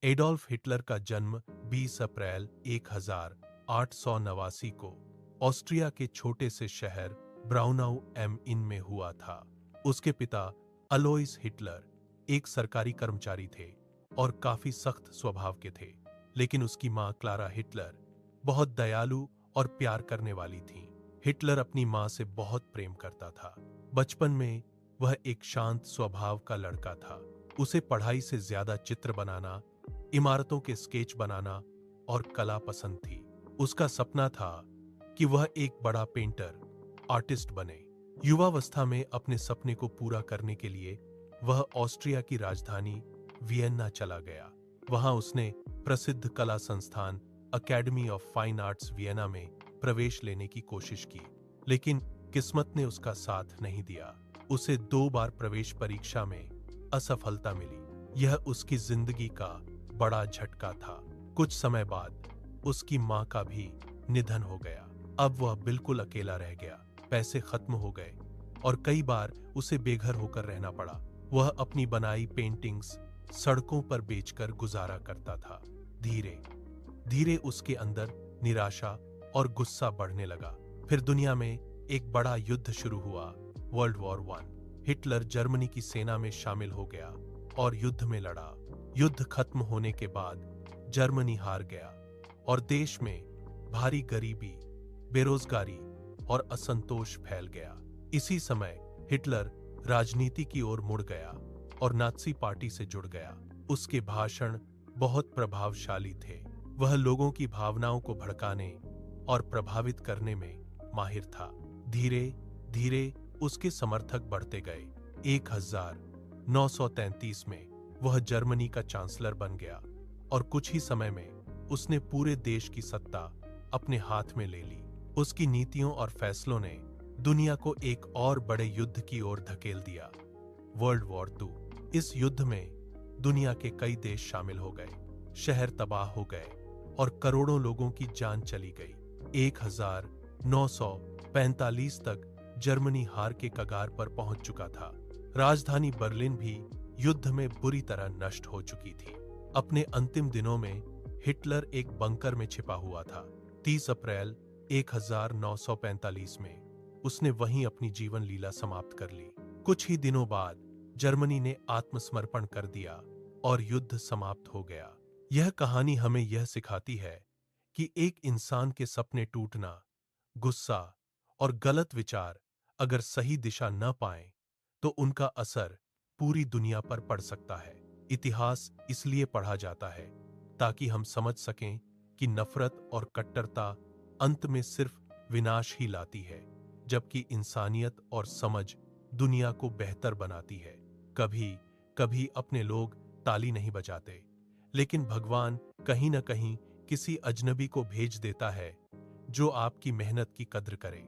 Adolf Hitler का जन्म 20 अप्रैल 1889 को ऑस्ट्रिया के छोटे से शहर ब्राउनाउ एम इन में हुआ था। उसके पिता अलोइस हिटलर एक सरकारी कर्मचारी थे और काफी सख्त स्वभाव के थे, लेकिन उसकी मां क्लारा हिटलर बहुत दयालु और प्यार करने वाली थी। हिटलर अपनी मां से बहुत प्रेम करता था। बचपन में वह एक शांत स्वभाव का लड़का था। उसे पढ़ाई से ज्यादा चित्र बनाना, इमारतों के स्केच बनाना और कला पसंद थी। उसका सपना था कि वह एक बड़ा पेंटर, आर्टिस्ट बने। युवावस्था में अपने सपने को पूरा करने के लिए वह ऑस्ट्रिया की राजधानी वियन्ना चला गया। वहां उसने प्रसिद्ध कला संस्थान academy of fine arts Vienna में प्रवेश लेने की कोशिश की, लेकिन किस्मत ने उसका साथ नहीं दिया। उसे 2 बार प्रवेश परीक्षा में असफलता मिली। यह उसकी जिंदगी का बड़ा झटका था। कुछ समय बाद उसकी मां का भी निधन हो गया। अब वह बिल्कुल अकेला रह गया। पैसे खत्म हो गए और कई बार उसे बेघर होकर रहना पड़ा। वह अपनी बनाई पेंटिंग्स सड़कों पर बेचकर गुजारा करता था। धीरे धीरे उसके अंदर निराशा और गुस्सा बढ़ने लगा। फिर दुनिया में एक बड़ा युद्ध शुरू हुआ, वर्ल्ड वॉर 1। हिटलर जर्मनी की सेना में शामिल हो गया और युद्ध में लड़ा। युद्ध खत्म होने के बाद जर्मनी हार गया और देश में भारी गरीबी, बेरोजगारी और असंतोष फैल गया। इसी समय हिटलर राजनीति की ओर मुड़ गया और नात्सी पार्टी से जुड़ गया। उसके भाषण बहुत प्रभावशाली थे। वह लोगों की भावनाओं को भड़काने और प्रभावित करने में माहिर था। धीरे धीरे उसके समर्थक बढ़ते गए। 1933 में वह जर्मनी का चांसलर बन गया और कुछ ही समय में उसने पूरे देश की सत्ता अपने हाथ में ले ली। उसकी नीतियों और फैसलों ने दुनिया को एक और बड़े युद्ध की ओर धकेल दिया, वर्ल्ड वॉर 2। इस युद्ध में दुनिया के कई देश शामिल हो गए, शहर तबाह हो गए और करोड़ों लोगों की जान चली गई। 1945 तक जर्मनी हार के कगार पर पहुंच चुका था। राजधानी बर्लिन भी युद्ध में बुरी तरह नष्ट हो चुकी थी। अपने अंतिम दिनों में हिटलर एक बंकर में छिपा हुआ था। 30 अप्रैल 1945 में उसने वहीं अपनी जीवन लीला समाप्त कर ली। कुछ ही दिनों बाद जर्मनी ने आत्मसमर्पण कर दिया और युद्ध समाप्त हो गया। यह कहानी हमें यह सिखाती है कि एक इंसान के सपने टूटना, गुस्सा और गलत विचार अगर सही दिशा न पाएं, तो उनका असर पूरी दुनिया पर पड़ सकता है। इतिहास इसलिए पढ़ा जाता है ताकि हम समझ सकें कि नफरत और कट्टरता अंत में सिर्फ विनाश ही लाती है, जबकि इंसानियत और समझ दुनिया को बेहतर बनाती है। कभी कभी अपने लोग ताली नहीं बजाते, लेकिन भगवान कहीं न कहीं किसी अजनबी को भेज देता है जो आपकी मेहनत की कद्र करे।